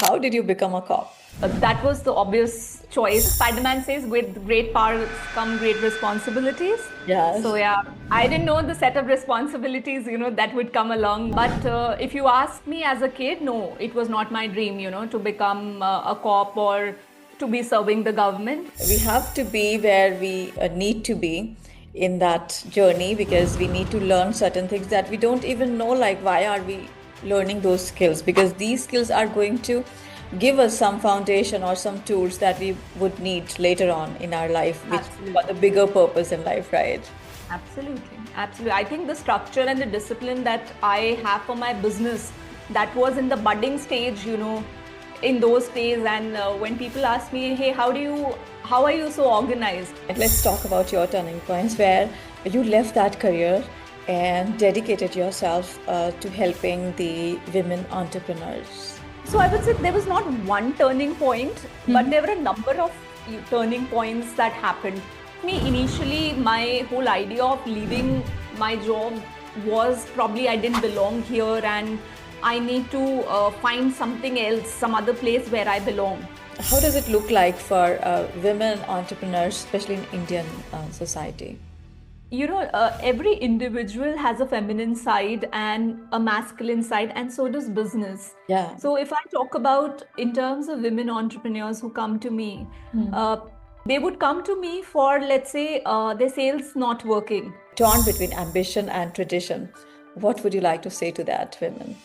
How did you become a cop? That was the obvious choice. Spider-Man says, with great powers come great responsibilities. So Yes. yeah, I didn't know the set of responsibilities, that would come along. But if you ask me as a kid, no, it was not my dream, to become a cop or to be serving the government. We have to be where we need to be in that journey because we need to learn certain things that we don't even know, like why are we learning those skills, because these skills are going to give us some foundation or some tools that we would need later on in our life, which for the Absolutely. bigger purpose in life, right? Absolutely. Absolutely. I think the structure and the discipline that I have for my business, that was in the budding stage, in those days. And when people ask me, hey, how are you so organized? Let's talk about your turning points where you left that career and dedicated yourself to helping the women entrepreneurs. So I would say there was not one turning point, but Mhm. there were a number of turning points that happened. Me, initially, my whole idea of leaving my job was probably I didn't belong here and I need to find something else, some other place where I belong. How does it look like for women entrepreneurs, especially in Indian society? Every individual has a feminine side and a masculine side, and so does business. Yeah. So, if I talk about in terms of women entrepreneurs who come to me, uh, they would come to me for, let's say, their sales not working. Torn between ambition and tradition. What would you like to say to that, women?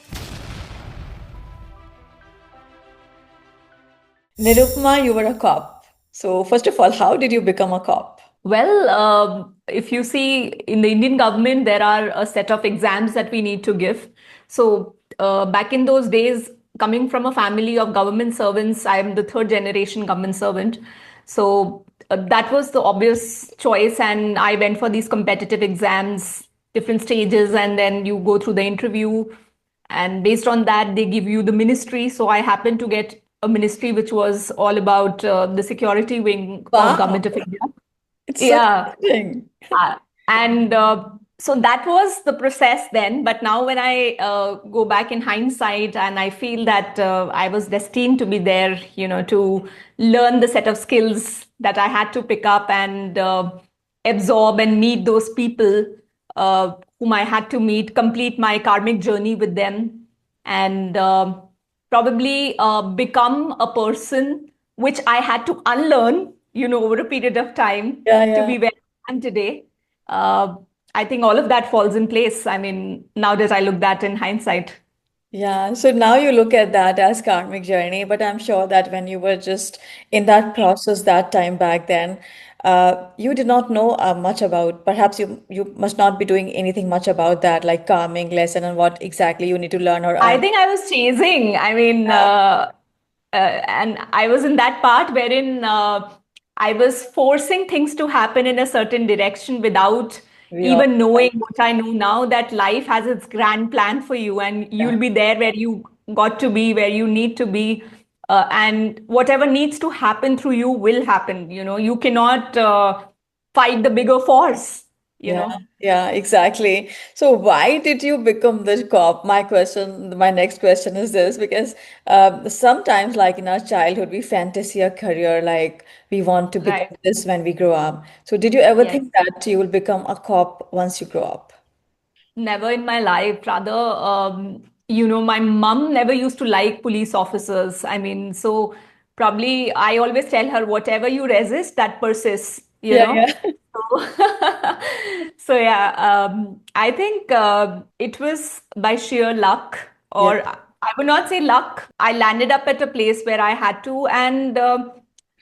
Nirupama, you were a cop. So, first of all, how did you become a cop? Well, if you see in the Indian government, there are a set of exams that we need to give. So, back in those days, coming from a family of government servants, I am the third generation government servant. So, that was the obvious choice. And I went for these competitive exams, different stages, and then you go through the interview. And based on that, they give you the ministry. So, I happened to get a ministry which was all about the security wing of Wow, Government of India. it's so Yeah. interesting. Uh, and so that was the process then. But now, when I go back in hindsight, and I feel that I was destined to be there, to learn the set of skills that I had to pick up and absorb and meet those people whom I had to meet, complete my karmic journey with them, and probably become a person which I had to unlearn, over a period of time Yeah, to yeah. be where I am today. Uh, I think all of that falls in place. I mean, now that I look back in hindsight. Yeah, so now you look at that as karmic journey, but I'm sure that when you were just in that process that time back then, you did not know much about, perhaps you must not be doing anything much about that, like karmic lesson and what exactly you need to learn or I un. think I was chasing. I mean, and I was in that part wherein I was forcing things to happen in a certain direction without We all, even knowing what I know now, that life has its grand plan for you and yeah. you'll be there where you got to be, where you need to be. And whatever needs to happen through you will happen. You cannot fight the bigger force, you Yeah, know. yeah, exactly. So why did you become the cop? My next question is this, because sometimes, like in our childhood, we fantasy a career like we want to become Right. this when we grow up. So did you ever Yes. think that you will become a cop once you grow up? Never in my life. Rather, my mom never used to like police officers. I mean, so probably I always tell her, whatever you resist, that persists, Yeah, yeah. So, so yeah, I think it was by sheer luck, Yeah, or I would not say luck. I landed up at a place where I had to, and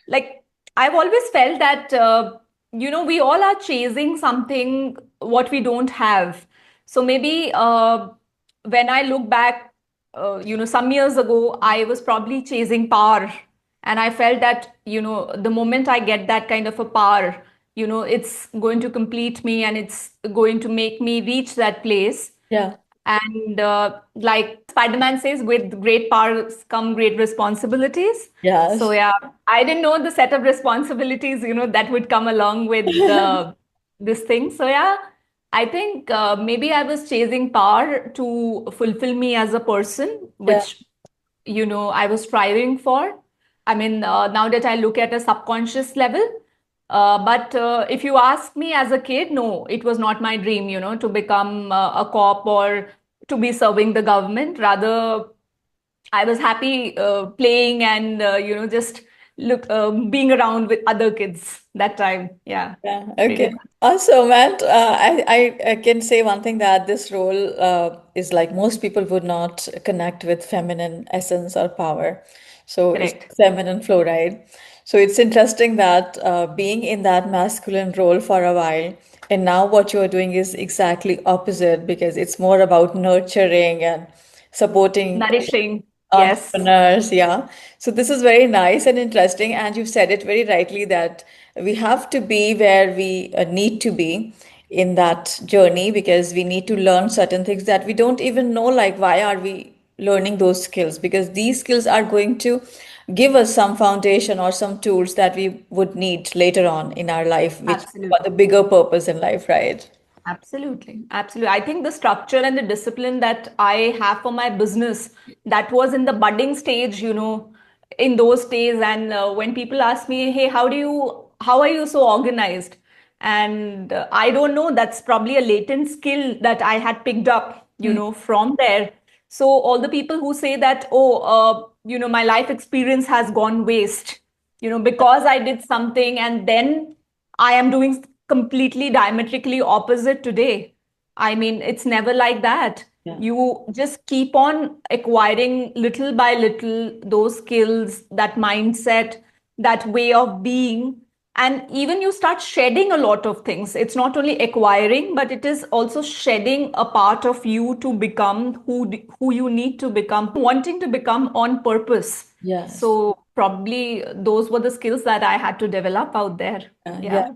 like I've always felt that we all are chasing something what we don't have. So maybe when I look back, some years ago, I was probably chasing power. And I felt that, the moment I get that kind of a power, it's going to complete me and it's going to make me reach that place. yeah. And like Spider-Man says, with great powers come great responsibilities. So Yes. yeah, I didn't know the set of responsibilities, that would come along with this thing. So yeah, I think maybe I was chasing power to fulfill me as a person, Yeah. which I was striving for. I mean, now that I look at a subconscious level, but if you ask me as a kid, no, it was not my dream, to become a cop or to be serving the government. Rather, I was happy playing and just being around with other kids that time. Yeah, Yeah, pretty okay. much. Also, Matt, I can say one thing that this role is like most people would not connect with feminine essence or power. So it's Correct. feminine flow, right? So it's interesting that being in that masculine role for a while, and now what you're doing is exactly opposite because it's more about nurturing and supporting Nourishing. Yes. entrepreneurs, yeah. So this is very nice and interesting, and you've said it very rightly that we have to be where we need to be in that journey because we need to learn certain things that we don't even know, like why are we learning those skills? Because these skills are going to give us some foundation or some tools that we would need later on in our life, which for Absolutely. the bigger purpose in life, right? Absolutely. Absolutely. I think the structure and the discipline that I have for my business, that was in the budding stage, in those days. And when people ask me, hey, how are you so organized? And I don't know, that's probably a latent skill that I had picked up, Mm, from there. So all the people who say that, oh, my life experience has gone waste, because I did something and then I am doing completely diametrically opposite today. I mean, it's never like that. yeah. You just keep on acquiring little by little those skills, that mindset, that way of being. And even you start shedding a lot of things. It's not only acquiring, but it is also shedding a part of you to become who you need to become, wanting to become on purpose. Yes. So probably those were the skills that I had to develop out there. Yeah. Yeah,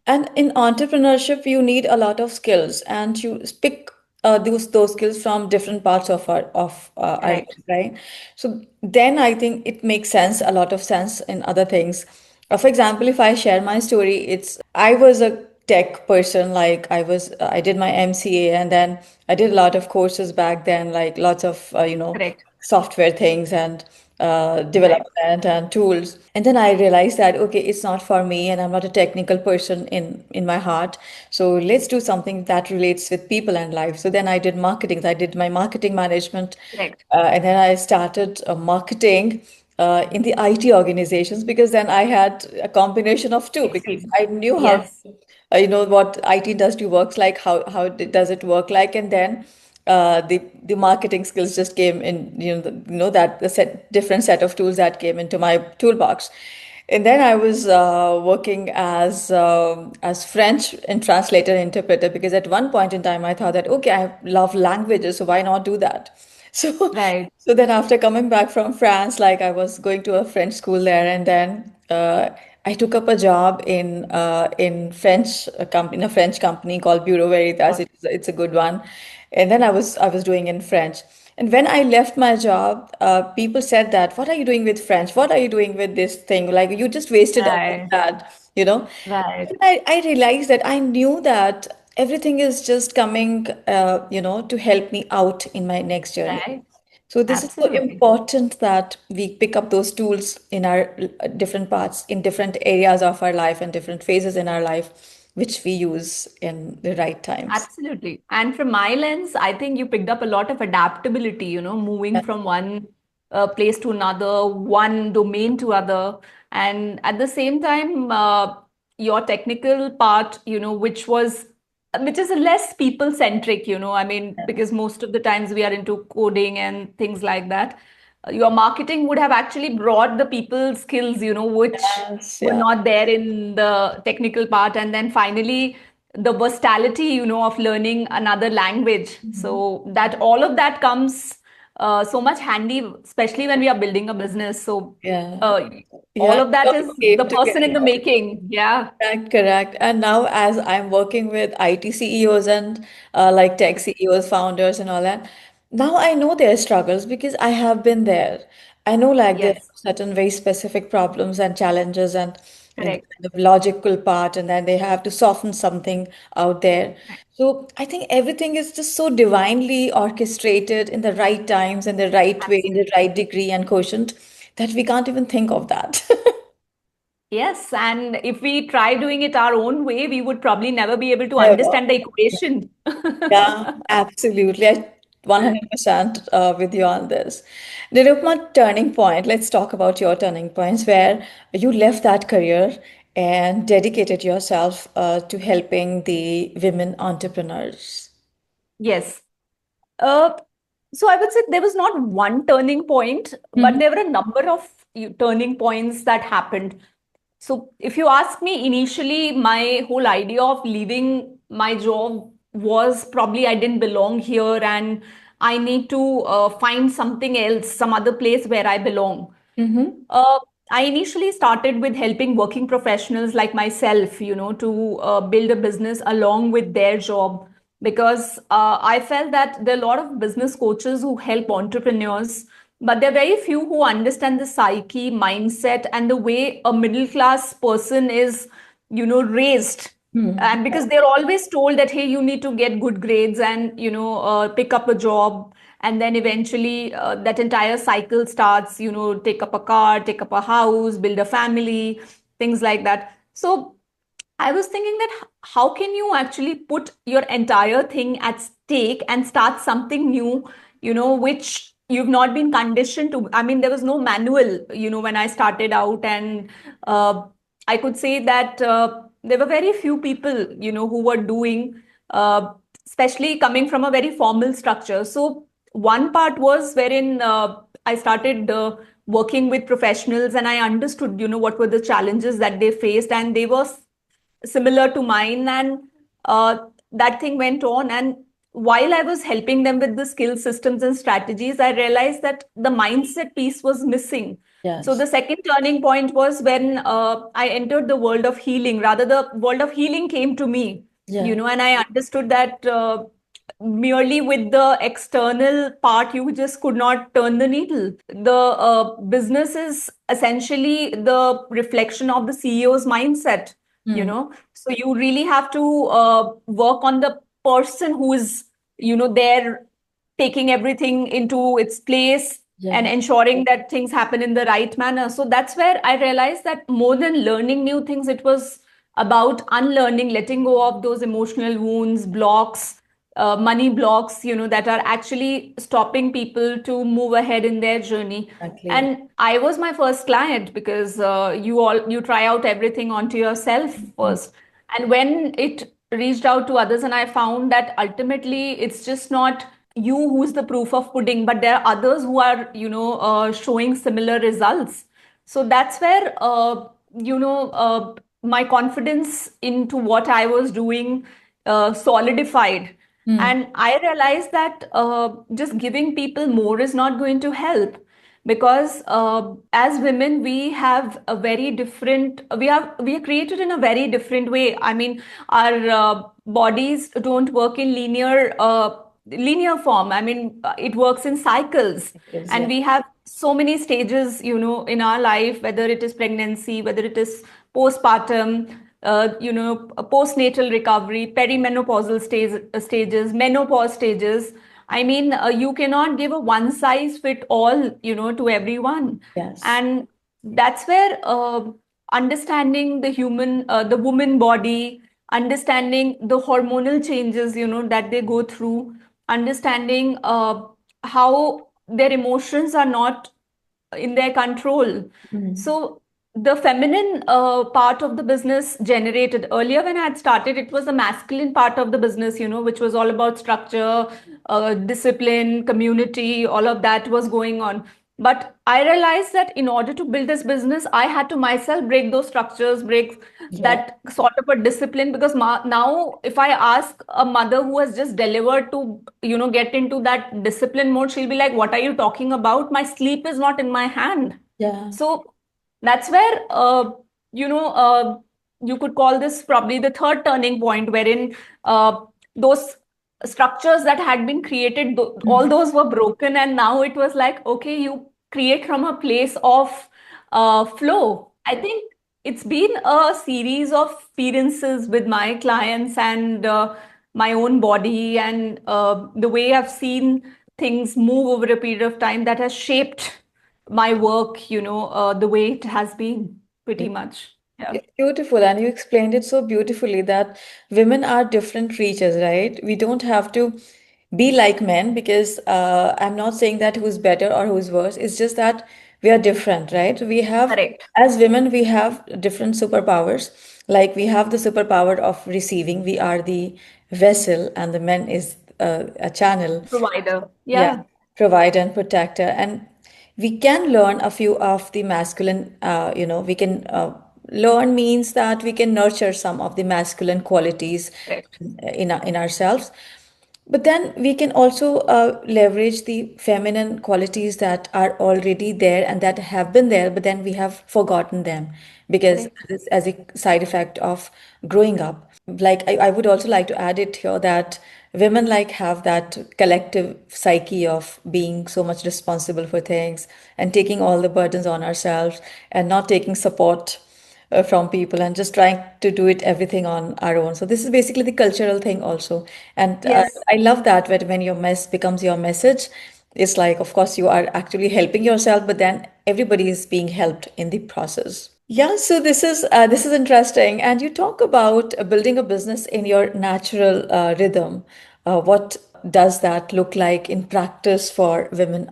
And in entrepreneurship, you need a lot of skills, and you pick those skills from different parts of our correct, life, right? So then I think it makes sense, a lot of sense in other things. For example, if I share my story, it's I was a tech person. Like I did my MCA, and then I did a lot of courses back then, like lots of correct, software things and right, development and tools. And then I realized that okay, it's not for me, and I'm not a technical person in my heart. So let's do something that relates with people and life. So then I did marketing. I did my marketing management, correct. and then I started marketing in the IT organizations because then I had a combination of two because Experience. I knew how Yes, what IT industry works like, does it work like, and then the marketing skills just came in, that the different set of tools that came into my toolbox. And then I was working as French and translator interpreter because at one point in time I thought that okay, I love languages, so why not do that? So, right, so then after coming back from France, like I was going to a French school there, and then I took up a job in in a French company called Bureau Veritas. got It's a good one, and then I was doing in French. And when I left my job, people said that, "What are you doing with French? What are you doing with this thing? Like you just wasted all of right, that, you know." right, And I realized that I knew that everything is just coming, to help me out in my next journey. right. So this is so Absolutely. important that we pick up those tools in our different parts, in different areas of our life and different phases in our life, which we use in the right times. Absolutely. And from my lens, I think you picked up a lot of adaptability, moving Yeah. from one place to another, one domain to other. And at the same time, your technical part, which is a less people centric, I mean, because most of the times we are into coding and things like that. Your marketing would have actually brought the people skills, which Yes, were yeah. not there in the technical part. And then finally, the versatility, of learning another language. Mhm. So that all of that comes so much handy, especially when we are building a business. So Yeah. uh, Yeah. all of that It is all the came person in the together. making. Yeah. Correct, correct. And now, as I'm working with IT CEOs and like tech CEOs, founders, and all that, now I know their struggles because I have been there. I know like there Yes. are certain very specific problems and challenges, and in the Correct. kind of logical part, and then they have to soften something out there. Right. So I think everything is just so divinely orchestrated in the right times and the right way, in the Absolutely. right degree and quotient, that we can't even think of that. Yes, and if we try doing it our own way, we would probably never be able to Never. understand the equation. Yeah, absolutely. I 100% with you on this. Nirupma, turning point. Let's talk about your turning points where you left that career and dedicated yourself to helping the women entrepreneurs. Yes. Uh, so I would say there was not one turning point, but Mm-hmm. there were a number of turning points that happened. So if you ask me, initially, my whole idea of leaving my job was probably I didn't belong here and I need to find something else, some other place where I belong. Mm-hmm. Uh, I initially started with helping working professionals like myself, to build a business along with their job because I felt that there are a lot of business coaches who help entrepreneurs, but there are very few who understand the psyche, mindset, and the way a middle class person is, raised. Mm-hmm. And because they're always told that, hey, you need to get good grades and, pick up a job, and then eventually that entire cycle starts, take up a car, take up a house, build a family, things like that. So I was thinking that how can you actually put your entire thing at stake and start something new, which you've not been conditioned to. I mean, there was no manual, when I started out, and uh, I could say that there were very few people, who were doing, uh, especially coming from a very formal structure. So one part was wherein I started working with professionals and I understood, what were the challenges that they faced, and they were similar to mine, and uh, that thing went on. And while I was helping them with the skill systems and strategies, I realized that the mindset piece was missing. So Yes. the second turning point was when I entered the world of healing. Rather, the world of healing came to me, Yeah. and I understood that merely with the external part you just could not turn the needle. The business is essentially the reflection of the CEO's mindset, Mm. so you really have to work on the person who is, there, taking everything into its place and Yeah. ensuring that things happen in the right manner. So that's where I realized that more than learning new things, it was about unlearning, letting go of those emotional wounds, blocks, money blocks, that are actually stopping people to move ahead in their journey. Exactly. And I was my first client because you try out everything onto yourself Mm. first. And when it reached out to others, and I found that ultimately it's just not you who's the proof of pudding, but there are others who are, showing similar results. So that's where, my confidence into what I was doing solidified. Mm. And I realized that just giving people more is not going to help because as women we have a very different we are created in a very different way. I mean, our bodies don't work in linear form. I mean, it works in cycles, Because, and yeah. we have so many stages, in our life, whether it is pregnancy, whether it is postpartum, postnatal recovery, perimenopausal stages, menopause stages. I mean, you cannot give a one size fit all, to everyone. Yes. And that's where understanding the woman body, understanding the hormonal changes, that they go through, understanding how their emotions are not in their control. Mm. So the feminine part of the business generated earlier when I had started, it was the masculine part of the business, which was all about structure, discipline, community, all of that was going on. But I realized that in order to build this business, I had to myself break those structures, break Yeah. that sort of a discipline. Because now, if I ask a mother who has just delivered to, get into that discipline mode, she'll be like, "What are you talking about? My sleep is not in my hand." Yeah. So that's where, you know, you could call this probably the third turning point, wherein those structures that had been created, all Mm. those were broken. And now it was like, okay, you create from a place of flow. I think it's been a series of experiences with my clients and my own body and the way I've seen things move over a period of time that has shaped my work, the way it has been pretty much. Yeah, It's beautiful, and you explained it so beautifully that women are different creatures, right? We don't have to be like men because I'm not saying that who's better or who's worse. It's just that we are different, right? We have, correct. as women, we have different superpowers. Like we have the superpower of receiving, we are the vessel, and the men is a channel. Provider. Yeah, Yeah, provider and protector. And we can learn a few of the masculine, we can learn means that we can nurture some of the masculine qualities correct. in ourselves. But then we can also leverage the feminine qualities that are already there and that have been there, but then we have forgotten them because Correct. as a side effect of growing up. Like I would also like to add it here that women like have that collective psyche of being so much responsible for things and taking all the burdens on ourselves and not taking support from people and just trying to do it everything on our own. So this is basically the cultural thing also. And Yes. I love that when your mess becomes your message, it's like, of course, you are actually helping yourself, but then everybody is being helped in the process. Yeah, so this is interesting. And you talk about building a business in your natural rhythm. What does that look like in practice for women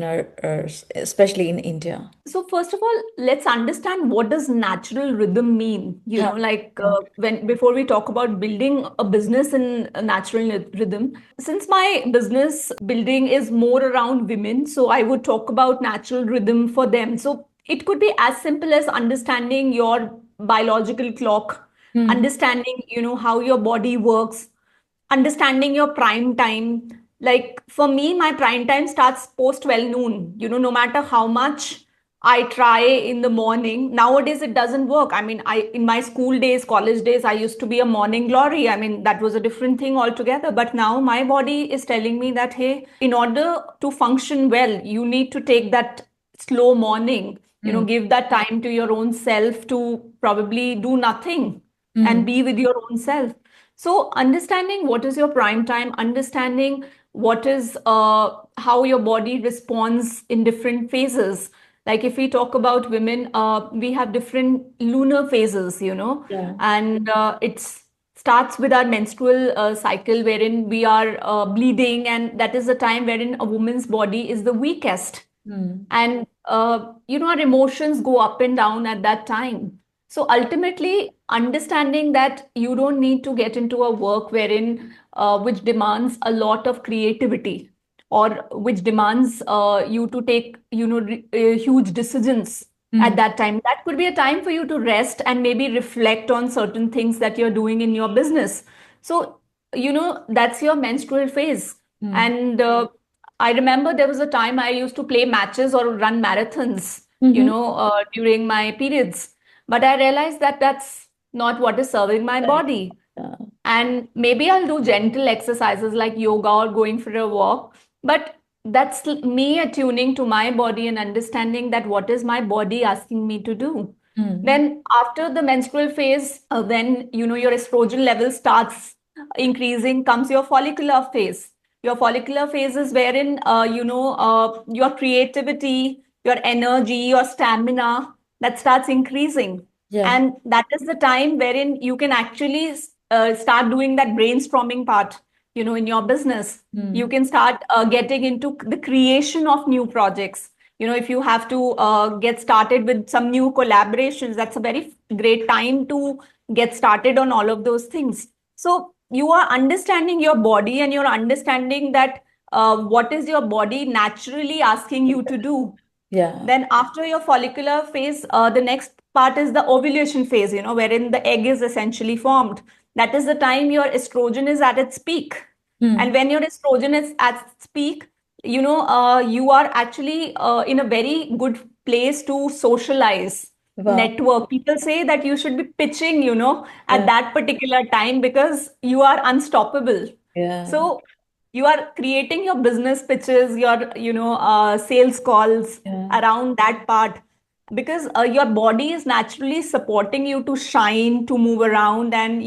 entrepreneurs, especially in India? So first of all, let's understand what does natural rhythm mean. Yeah. Like when before we talk about building a business in a natural rhythm. Since my business building is more around women, so I would talk about natural rhythm for them. So it could be as simple as understanding your biological clock, Hmm. understanding, how your body works, understanding your prime time. Like for me, my prime time starts post 12 noon. No matter how much I try in the morning, nowadays it doesn't work. I mean, I in my school days, college days, I used to be a morning glory. I mean, that was a different thing altogether. But now my body is telling me that, hey, in order to function well, you need to take that slow morning, Hmm. give that time to your own self to probably do nothing Hmm. and be with your own self. So understanding what is your prime time, understanding what is how your body responds in different phases. Like if we talk about women, we have different lunar phases, Yeah. and it's starts with our menstrual cycle wherein we are bleeding, and that is the time wherein a woman's body is the weakest, Hmm. and our emotions go up and down at that time. So ultimately understanding that you don't need to get into a work wherein which demands a lot of creativity, or which demands you to take huge decisions Hmm. at that time. That could be a time for you to rest and maybe reflect on certain things that you're doing in your business. So that's your menstrual phase. Hmm. And I remember there was a time I used to play matches or run marathons, Mm-hmm. during my periods. But I realized that that's not what is serving my body. Yeah. And maybe I'll do gentle exercises like yoga or going for a walk. But that's me attuning to my body and understanding that what is my body asking me to do. Hmm. Then after the menstrual phase, when your estrogen level starts increasing, comes your follicular phase. Your follicular phase is wherein your creativity, your energy, your stamina that starts increasing, Yeah. and that is the time wherein you can actually start doing that brainstorming part, in your business. You Hmm. can start getting into the creation of new projects. If you have to get started with some new collaborations, that's a very great time to get started on all of those things. So you are understanding your body, and you're understanding that what is your body naturally asking you to do. Yeah. Then after your follicular phase, the next part is the ovulation phase, wherein the egg is essentially formed. That is the time your estrogen is at its peak. And Hmm. when your estrogen is at its peak, you are actually in a very good place to socialize, Wow. network. People say that you should be pitching, at Yeah. that particular time because you are unstoppable. Yeah. So you are creating your business pitches, your sales calls Yeah. around that part. because your body is naturally supporting you to shine, to move around, and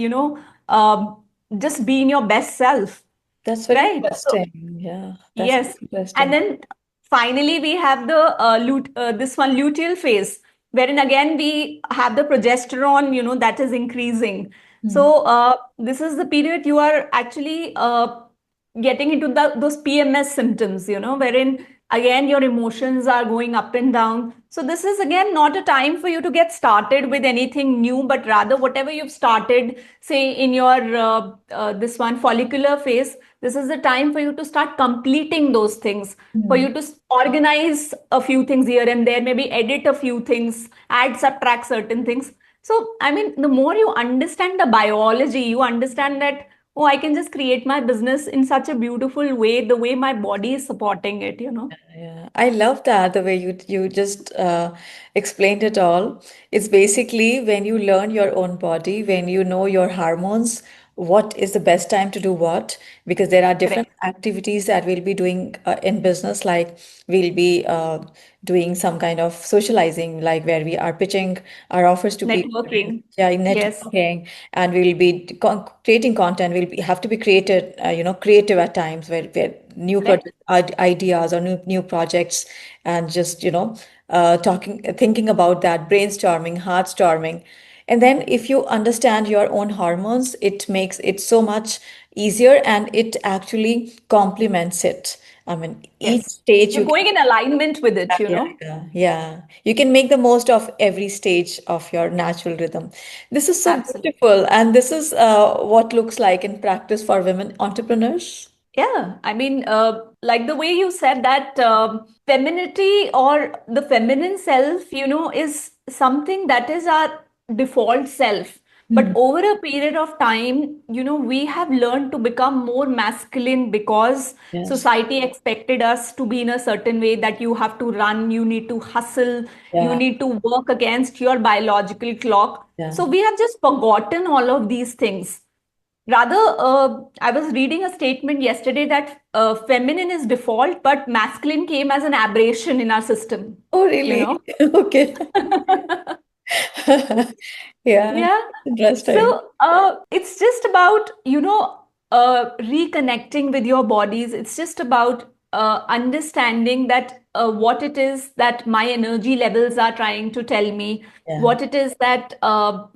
um, just be in your best self, That's very right? So interesting. Yeah, that's very yes. And interesting. then finally, we have the this one luteal phase, wherein again we have the progesterone, that is increasing. Hmm. So this is the period you are actually getting into those PMS symptoms, wherein again your emotions are going up and down. So this is again not a time for you to get started with anything new, but rather whatever you've started, say in your this one follicular phase, this is the time for you to start completing those things, for Hmm. you to organize a few things here and there, maybe edit a few things, add, subtract certain things. So, I mean, the more you understand the biology, you understand that, oh, I can just create my business in such a beautiful way, the way my body is supporting it. Yeah, I love that the way you just explained it all. It's basically when you learn your own body, when you know your hormones, what is the best time to do what, because there are different Correct. activities that we'll be doing in business, like we'll be doing some kind of socializing, like where we are pitching our offers to people. Networking. Yeah, in Yes. networking, and we'll be creating content. Have to be created, creative at times, where new Correct. project ideas or new projects, and just thinking about that, brainstorming, heart storming. And then if you understand your own hormones, it makes it so much easier, and it actually complements it. I mean, each Yes. stage You're you going in alignment with it, you yeah, know. yeah, yeah. You can make the most of every stage of your natural rhythm. This is so Absolutely. beautiful, and this is what looks like in practice for women entrepreneurs. Yeah, I mean, like the way you said that femininity or the feminine self, is something that is our default self. But Hmm. over a period of time, we have learned to become more masculine because Yes. society expected us to be in a certain way, that you have to run, you need to hustle, you Yeah, need to work against your biological clock. yeah. So we have just forgotten all of these things. Rather, I was reading a statement yesterday that feminine is default, but masculine came as an aberration in our system, Oh, you really? know? Okay. Yeah, Yeah. interesting. So it's just about, reconnecting with your bodies. It's just about understanding that what it is that my energy levels are trying to tell me, Yeah. what it is that, how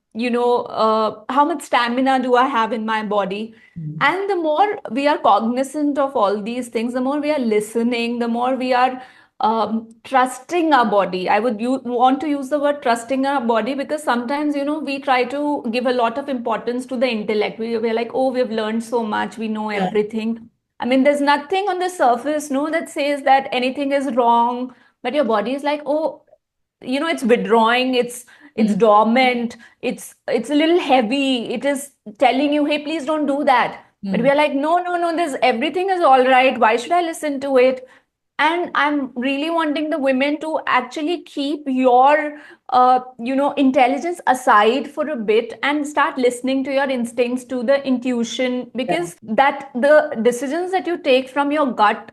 much stamina do I have in my body. Mm. And the more we are cognizant of all these things, the more we are listening, the more we are trusting our body. I would want to use the word trusting our body, because sometimes, we try to give a lot of importance to the intellect. We're like, oh, we've learned so much, we know Yeah. everything. I mean, there's nothing on the surface, no, that says that anything is wrong, but your body is like, oh, it's withdrawing, it's Mm. dormant, it's a little heavy, it is telling you, hey, please don't do that. But we Mm. are like, no, no, no, this everything is all right, why should I listen to it? And I'm really wanting the women to actually keep your intelligence aside for a bit and start listening to your instincts, to the intuition, Yeah. because that the decisions that you take from your gut,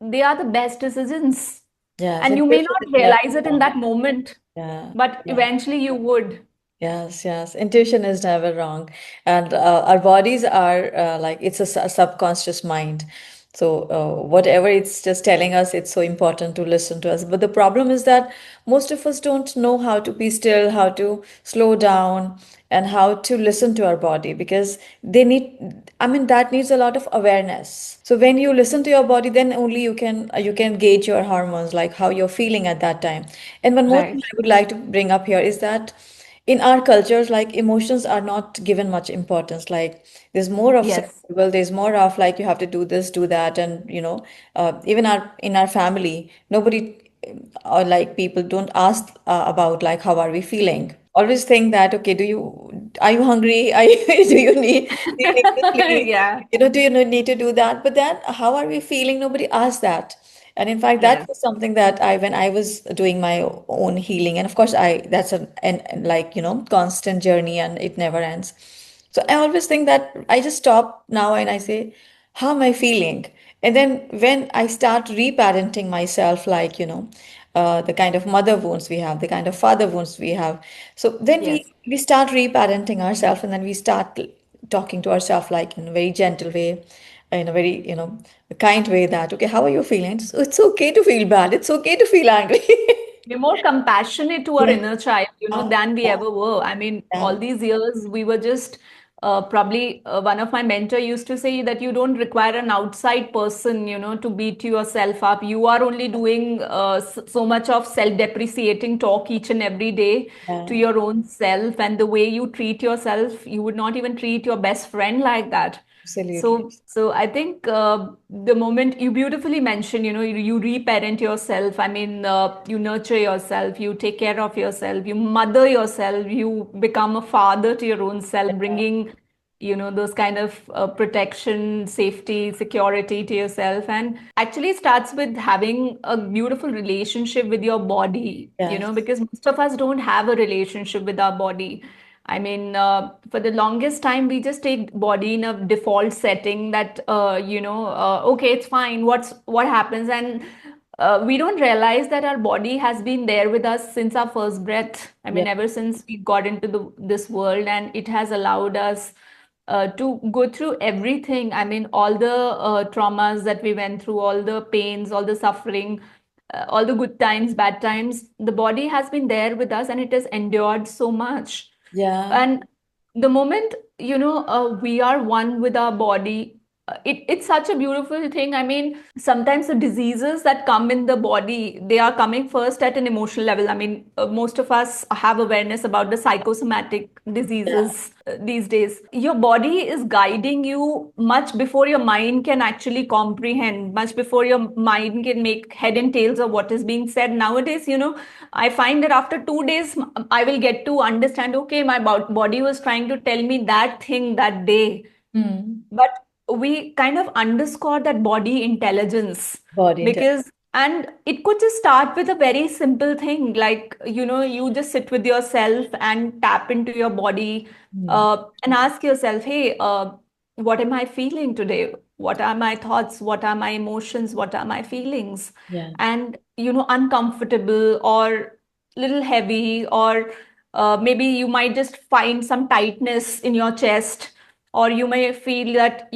they are the best decisions. Yes, And you may intuition not is never realize it in wrong. that moment, Yeah. but Yeah. eventually you would. Yes, yes. Intuition is never wrong. And our bodies are like it's a subconscious mind. So whatever it's just telling us, it's so important to listen to us. But the problem is that most of us don't know how to be still, how to slow down, and how to listen to our body, because I mean, that needs a lot of awareness. So when you listen to your body, then only you can gauge your hormones, like how you're feeling at that time. And one more thing Right. I would like to bring up here is that in our cultures, like emotions are not given much importance. Like there's more of Yes. survival, there's more of like you have to do this, do that, and even our in our family, nobody or like people don't ask about like how are we feeling. Always think that, okay, are you hungry? Do you need to sleep? Yeah. Do you need to do that? But then how are we feeling? Nobody asks that. And in fact, that Yes. was something that when I was doing my own healing, and of course, that's an like, constant journey, and it never ends. So I always think that I just stop now and I say, how am I feeling? And then when I start reparenting myself, like, the kind of mother wounds we have, the kind of father wounds we have. So then we Yes. we start reparenting ourselves, and then we start talking to ourselves like in a very gentle way, in a very, kind way, that, okay, how are you feeling? It's okay to feel bad. It's okay to feel angry. We're more compassionate to our Yeah. inner child, than we Yeah. ever were. I mean, all Yeah. these years we were just probably one of my mentor used to say that you don't require an outside person, to beat yourself up. You are only doing so much of self-depreciating talk each and every day to Yeah. your own self, and the way you treat yourself, you would not even treat your best friend like that. Absolutely. So I think the moment you beautifully mentioned, you reparent yourself. I mean, you nurture yourself, you take care of yourself, you mother yourself, you become a father to your own self, bringing, those kind of protection, safety, security to yourself. And actually starts with having a beautiful relationship with your body, Yes. because most of us don't have a relationship with our body. I mean, for the longest time, we just take body in a default setting that, okay, it's fine. What happens? And we don't realize that our body has been there with us since our first breath. I Yeah. mean, ever since we got into this world, and it has allowed us to go through everything. I mean, all the traumas that we went through, all the pains, all the suffering, all the good times, bad times. The body has been there with us, and it has endured so much. Yeah. And the moment, we are one with our body, it's such a beautiful thing. I mean, sometimes the diseases that come in the body, they are coming first at an emotional level. I mean, most of us have awareness about the psychosomatic Yeah. diseases these days. Your body is guiding you much before your mind can actually comprehend, much before your mind can make head and tails of what is being said nowadays. I find that after 2 days, I will get to understand, okay, my body was trying to tell me that thing that day. Hmm. But we kind of underscore that body intelligence, Body intelligence. because, and it could just start with a very simple thing like, you just sit with yourself and tap into your body, Hmm. and ask yourself, hey, what am I feeling today? What are my thoughts? What are my emotions? What are my feelings? Yeah. And, uncomfortable or little heavy, or maybe you might just find some tightness in your chest, or you may feel that,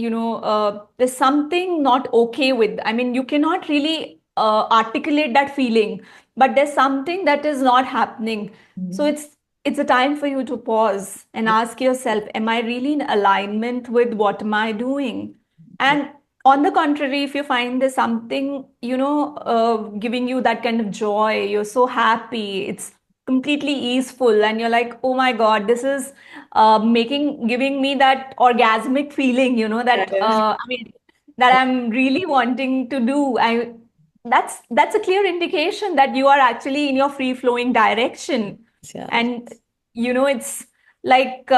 there's something not okay with. I mean, you cannot really articulate that feeling, but there's something that is not happening. So Hmm. it's a time for you to pause and ask yourself, am I really in alignment with what am I doing? Yeah. And on the contrary, if you find there's something, giving you that kind of joy, you're so happy, it's completely easeful, and you're like, oh my God, this is giving me that orgasmic feeling, that, Yeah. I mean, that I'm really wanting to do. That's a clear indication that you are actually in your free flowing direction. Yeah. And, it's like,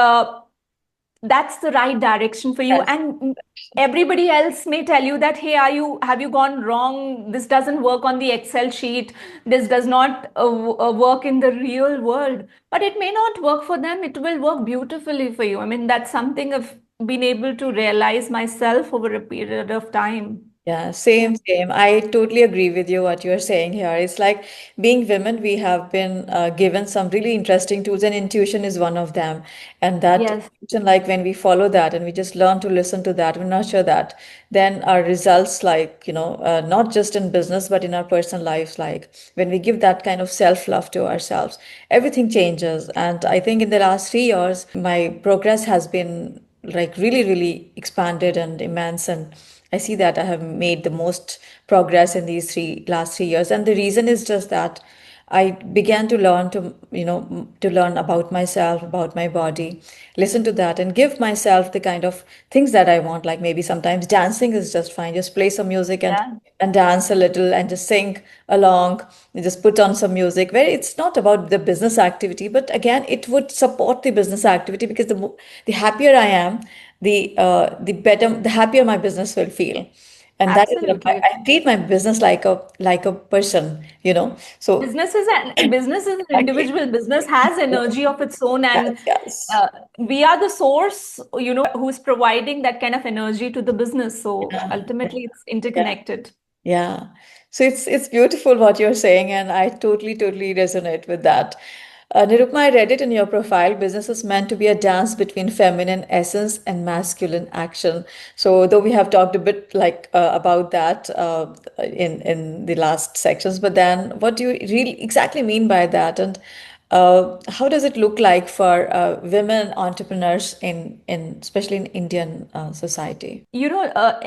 that's the right direction for you. Yes. And everybody else may tell you that, hey, have you gone wrong? This doesn't work on the Excel sheet. This does not work in the real world. But it may not work for them. It will work beautifully for you. I mean, that's something I've been able to realize myself over a period of time. Yeah, Yeah. same, same. I totally agree with you what you're saying here. It's like being women, we have been given some really interesting tools, and intuition is one of them. And that Yes. intuition, like when we follow that and we just learn to listen to that, we nurture that, then our results, like, not just in business, but in our personal lives, like when we give that kind of self-love to ourselves, everything changes. And I think in the last 3 years, my progress has been like really, really expanded and immense. And I see that I have made the most progress in these last 3 years. And the reason is just that I began to learn to learn about myself, about my body, listen to that and give myself the kind of things that I want. Like maybe sometimes dancing is just fine. Just play some music Yeah. and dance a little and just sing along and just put on some music where it's not about the business activity, but again it would support the business activity, because the happier I am, the better, the happier my business will feel. And that is what Absolutely. I treat my business like a person, so Business is an exactly. individual. Business has energy of its own, and Yes, yes. we are the source, who's providing that kind of energy to the business. So Yeah, ultimately, it's yeah. interconnected. Yeah. So it's beautiful what you're saying, and I totally resonate with that. Nirupma, I read it in your profile. Business is meant to be a dance between feminine essence and masculine action. So though we have talked a bit like about that in the last sections, but then what do you really exactly mean by that, and how does it look like for women entrepreneurs in especially in Indian society?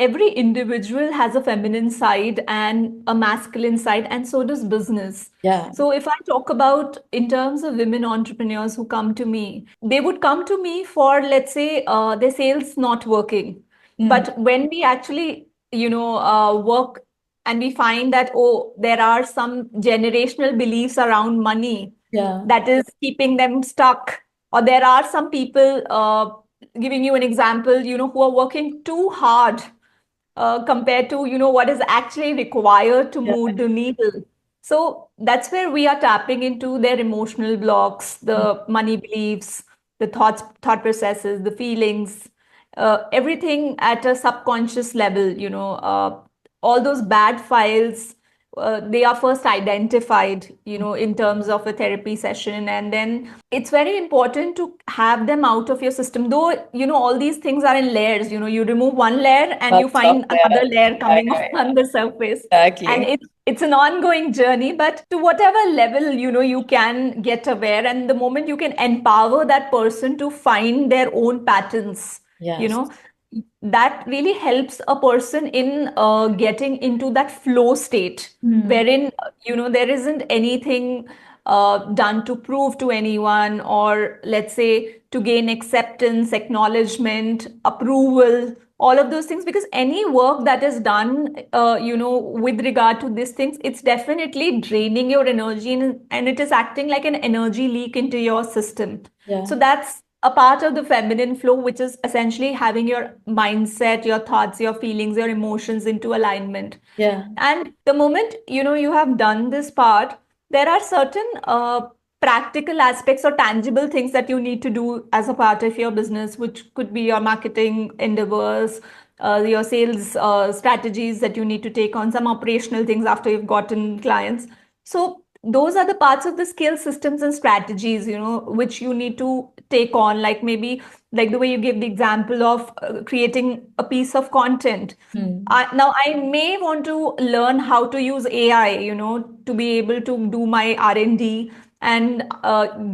Every individual has a feminine side and a masculine side, and so does business. Yeah. So, if I talk about in terms of women entrepreneurs who come to me, they would come to me for, let's say, their sales not working. Mm. But when we actually, work and we find that, oh, there are some generational beliefs around money Yeah. that is keeping them stuck, or there are some people, giving you an example, who are working too hard compared to what is actually required to Yeah. move the needle. So that's where we are tapping into their emotional blocks, Mm. the money beliefs, the thought processes, the feelings, everything at a subconscious level. All those bad files, they are first identified, in terms of a therapy session, and then it's very important to have them out of your system. Though, all these things are in layers. You remove one layer and you Lots of find that. another layer Yeah, coming yeah, on the surface. yeah. And Exactly. it's an ongoing journey, but to whatever level, you can get aware, and the moment you can empower that person to find their own patterns, you Yes. know, that really helps a person in getting into that flow state Mm. wherein there isn't anything done to prove to anyone, or let's say to gain acceptance, acknowledgement, approval, all of those things. Because any work that is done with regard to these things, it's definitely draining your energy, and it is acting like an energy leak into your system. Yeah. So that's a part of the feminine flow, which is essentially having your mindset, your thoughts, your feelings, your emotions into alignment. Yeah. And the moment you have done this part, there are certain practical aspects or tangible things that you need to do as a part of your business, which could be your marketing endeavors, your sales strategies that you need to take on, some operational things after you've gotten clients. So those are the parts of the skill systems and strategies, which you need to take on, like maybe like the way you gave the example of creating a piece of content. Mm. Now, I may want to learn how to use AI, to be able to do my R&D and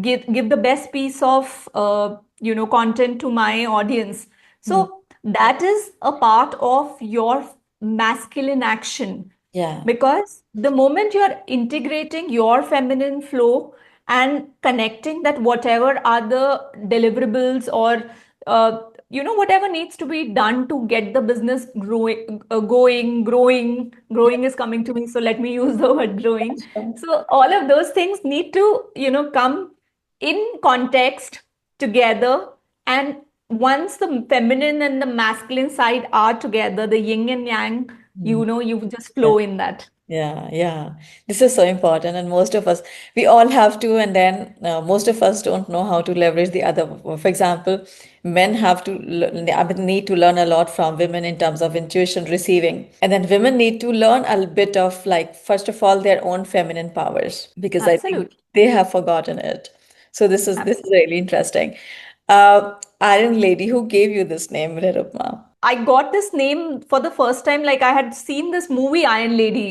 give the best piece of content to my audience. Mm. So that is a part of your masculine action, Yeah. because the moment you're integrating your feminine flow and connecting that, whatever are the deliverables or whatever needs to be done to get the business Yeah. growing is coming to me, so let me use the word growing. Sure. So all of those things need to come in context together. And once the feminine and the masculine side are together, the yin and yang, Mm. you just Yeah. flow in that. Yeah, yeah. This is so important, and most of us, we all have to, and then most of us don't know how to leverage the other. For example, men have to need to learn a lot from women in terms of intuition receiving, and then women need to learn a bit of like first of all their own feminine powers because I think Absolutely. they have forgotten it. So this is Absolutely. really interesting. Iron Lady, who gave you this name, Nirupma? I got this name for the first time. Like, I had seen this movie, Iron Lady,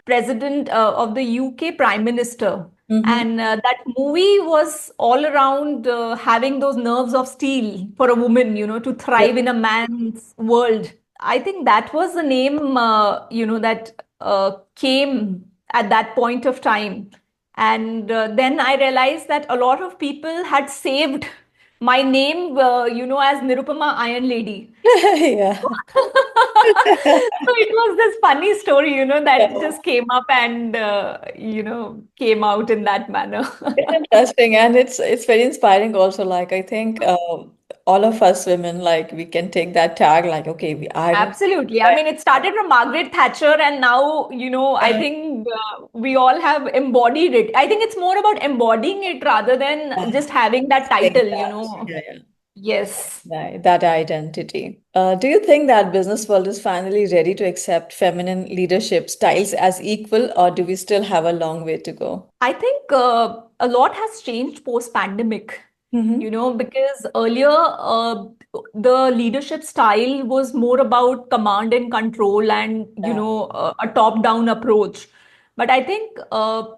President of the UK Prime Minister. Mm-hmm. And that movie was all around having those nerves of steel for a woman, to Yeah. thrive in a man's world. I think that was the name, that came at that point of time. And then I realized that a lot of people had saved my name, as Nirupama Iron Lady. Yeah. So it was this funny story, that Yeah. just came up and, came out in that manner. It's interesting and it's very inspiring also. Like I think all of us women like we can take that tag like okay we iron. Absolutely. I mean, it started from Margaret Thatcher, and now, I Yeah. think we all have embodied it. I think it's more about embodying it rather than just having that Saying title, that. Yeah, yeah. Yes. Right, that identity. Do you think that business world is finally ready to accept feminine leadership styles as equal, or do we still have a long way to go? I think a lot has changed post pandemic, Mm-hmm. because earlier the leadership style was more about command and control and, Yeah. a top down approach. But I think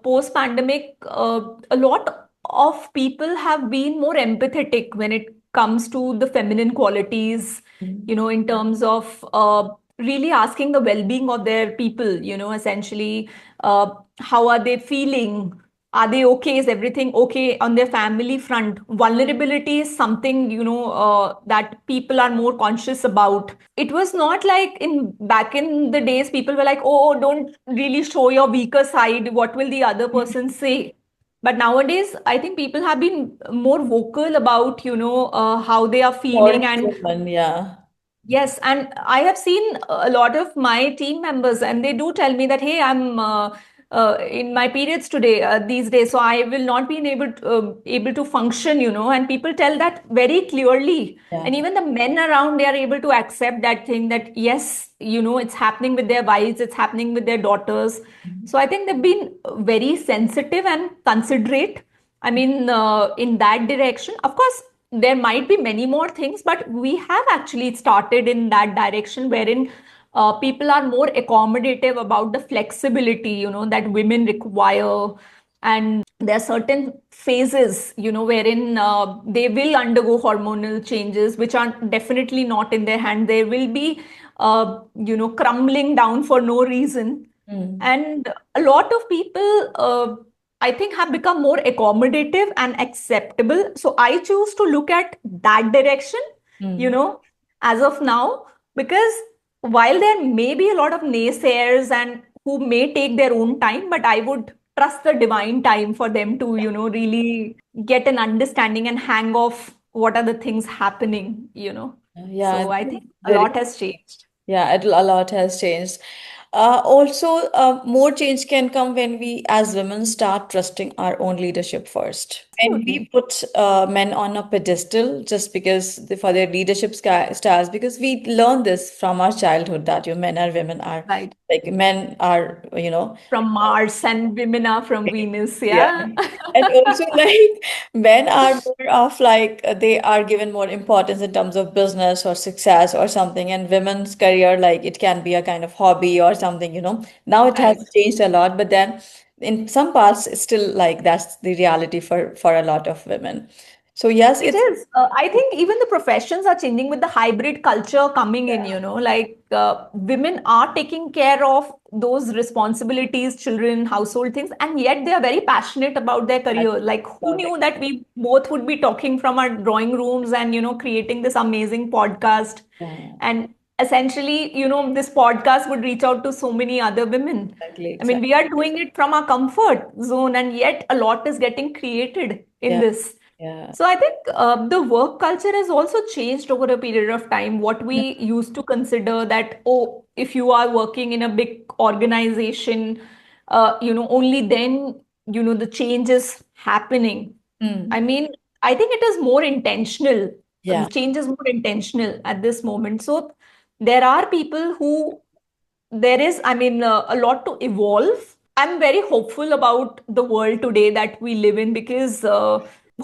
post pandemic, a lot of people have been more empathetic when it comes to the feminine qualities, in terms of really asking the well being of their people, essentially, how are they feeling? Are they okay? Is everything okay on their family front? Vulnerability is something, that people are more conscious about. It was not like in back in the days, people were like, oh, don't really show your weaker side. What will the other person say? But nowadays, I think people have been more vocal about, how they are More feeling. And human, yeah. yes, and I have seen a lot of my team members, and they do tell me that, hey, I'm in my periods today, these days, so I will not be able to function, and people tell that very clearly. Yeah. And even the men around, they are able to accept that thing that, yes, it's happening with their wives, it's happening with their daughters. So I think they've been very sensitive and considerate. I mean, in that direction. Of course, there might be many more things, but we have actually started in that direction wherein people are more accommodative about the flexibility, that women require. And there are certain phases, wherein they will undergo hormonal changes, which are definitely not in their hand. There will be, crumbling down for no reason. Mm. And a lot of people, I think, have become more accommodative and acceptable. So I choose to look at that direction, you Mm. know, as of now, because while there may be a lot of naysayers and who may take their own time, but I would trust the divine time for them to, really get an understanding and hang off what are the things happening. Yeah, So I think a very. lot has changed. Yeah, a lot has changed. Also, more change can come when we, as women, start trusting our own leadership first. When we Absolutely. put men on a pedestal just because for their leadership styles, because we learn this from our childhood that men or women are Right. like men are, From Mars and women are from Venus. yeah. Yeah. And also, like, men are more of like they are given more importance in terms of business or success or something, and women's career, like, it can be a kind of hobby or something. Now it has Right. changed a lot, but then in some parts, it's still like that's the reality for a lot of women. So, yes, It it's. is. I think even the professions are changing with the hybrid culture coming in, like women are taking care of those responsibilities, children, household things, and yet they are very passionate about their career. Like, who knew that we both would be talking from our drawing rooms and, creating this amazing podcast? Yeah, And essentially, this podcast would reach out to so many other women. exactly, I mean, exactly. we are doing it from our comfort zone, and yet a lot is getting created in Yeah, this. yeah. So I think the work culture has also changed over a period of time. What we used to consider that, oh, if you are working in a big organization, only then, the change is happening. I Mm. mean, I think it is more intentional. The Yeah. change is more intentional at this moment. So there are people who there is, I mean, a lot to evolve. I'm very hopeful about the world today that we live in because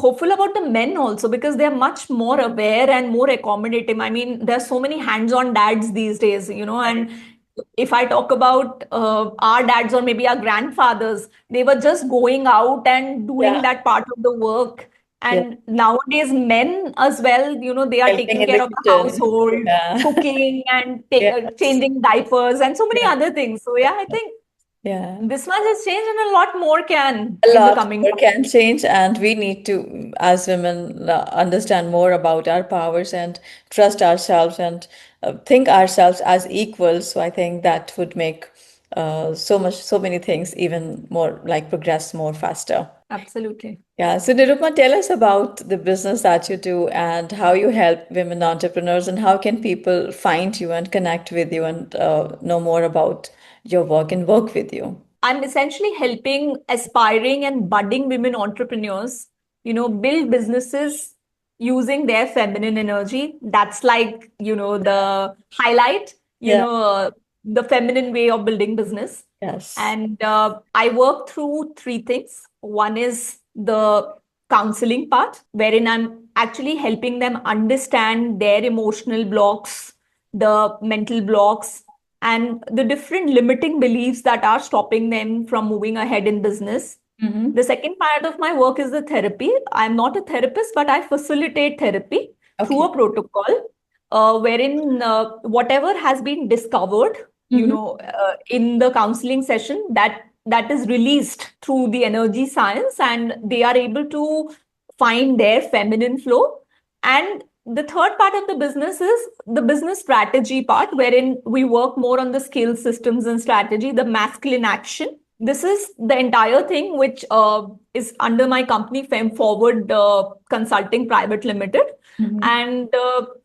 hopeful about the men also because they're much more aware and more accommodative. I mean, there's so many hands-on dads these days, and if I talk about our dads or maybe our grandfathers, they were just going out and Yeah. doing that part of the work. Yeah. And nowadays, men as well, they are Helping taking in care the of the kitchen. household, Yeah. cooking, and Yes. changing diapers, and so many Yeah. other things. So, yeah, I think Yeah. this much has changed, and a lot more can A in the lot coming more time. can change, and we need to, as women, understand more about our powers and trust ourselves and think ourselves as equals. So I think that would make so many things even more like progress more faster. Absolutely. Yeah. So Nirupma, tell us about the business that you do and how you help women entrepreneurs, and how can people find you and connect with you and know more about your work and work with you. I'm essentially helping aspiring and budding women entrepreneurs, build businesses using their feminine energy. That's like, the highlight, Yeah. the feminine way of building business. Yes. And I work through three things. One is the counseling part, wherein I'm actually helping them understand their emotional blocks, the mental blocks, and the different limiting beliefs that are stopping them from moving ahead in business. Mm-hmm. The second part of my work is the therapy. I'm not a therapist, but I facilitate therapy through Okay. a protocol wherein whatever has been discovered, Mm-hmm. in the counseling session, that is released through the energy science, and they are able to find their feminine flow. And the third part of the business is the business strategy part, wherein we work more on the skill systems and strategy, the masculine action. This is the entire thing which is under my company, Fem Forward Consulting Private Limited. Mm-hmm. And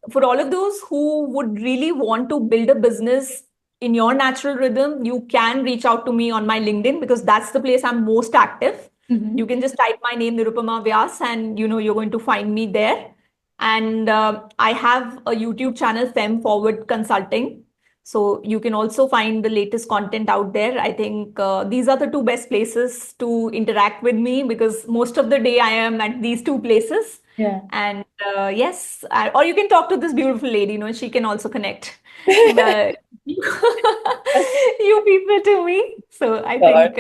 for all of those who would really want to build a business in your natural rhythm, you can reach out to me on my LinkedIn, because that's the place I'm most active. You Mm-hmm. can just type my name, Nirupama Vyas, and you're going to find me there. And I have a YouTube channel, Fem Forward Consulting. So you can also find the latest content out there. I think these are the two best places to interact with me, because most of the day I am at these two places. Yeah. And yes, or you can talk to this beautiful lady, she can also connect you people to me. So I Sure. think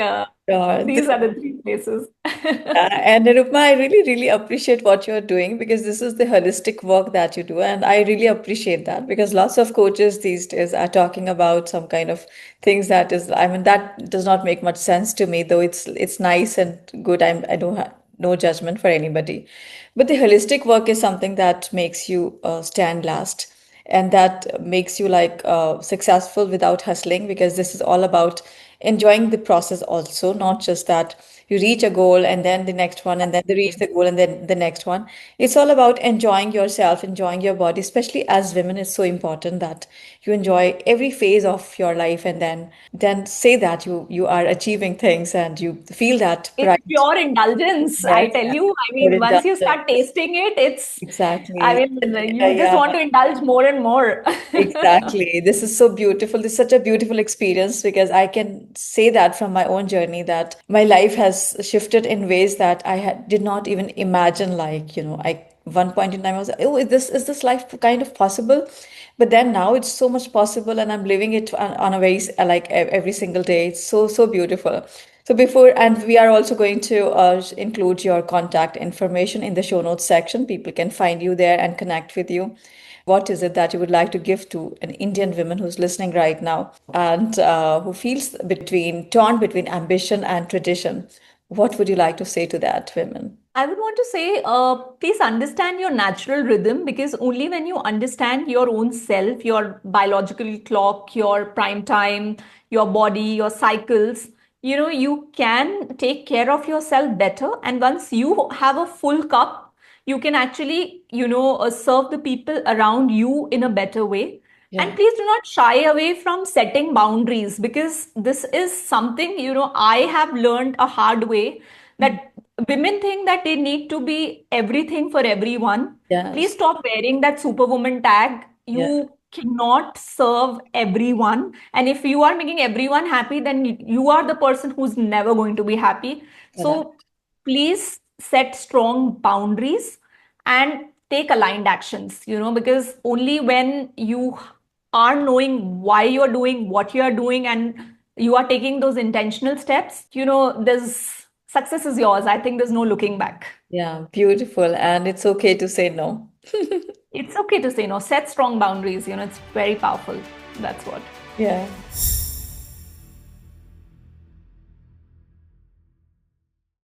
Sure. these are the three places. And Nirupma, I really, really appreciate what you're doing because this is the holistic work that you do. And I really appreciate that because lots of coaches these days are talking about some kind of things that is, I mean, that does not make much sense to me, though it's nice and good. I don't have no judgment for anybody. But the holistic work is something that makes you stand last and that makes you like successful without hustling because this is all about enjoying the process also, not just that you reach a goal and then the next one and then they reach the goal and then the next one. It's all about enjoying yourself, enjoying your body, especially as women. It's so important that you enjoy every phase of your life and then say that you are achieving things and you feel that It's pride. pure indulgence, I Yes, tell you. I for mean, once you start indulgence. tasting it, I Exactly. mean, Yeah, you just yeah. want to indulge more and more. Exactly. This is so beautiful. This is such a beautiful experience because I can say that from my own journey that my life has shifted in ways that did not even imagine. Like, I one point in time I was, oh, is this life kind of possible? But then now it's so much possible, and I'm living it on a very like every single day. It's so so beautiful. So before, and we are also going to include your contact information in the show notes section. People can find you there and connect with you. What is it that you would like to give to an Indian woman who's listening right now and who feels torn between ambition and tradition? What would you like to say to that women? I would want to say, please understand your natural rhythm, because only when you understand your own self, your biological clock, your prime time, your body, your cycles, you can take care of yourself better. And once you have a full cup, you can actually, serve the people around you in a better way. And Yeah. please do not shy away from setting boundaries, because this is something, I have learned a hard way, Mm. that women think that they need to be everything for everyone. Please Yes. stop wearing that superwoman tag. Yeah. You cannot serve everyone. And if you are making everyone happy, then you are the person who's never going to be happy. So Correct. please set strong boundaries and take aligned actions, because only when you are knowing why you're doing what you are doing, and you are taking those intentional steps, there's success is yours. I think there's no looking back. Yeah. Beautiful. And it's okay to say no. It's okay to say no. Set strong boundaries. It's very powerful. That's what. Yeah.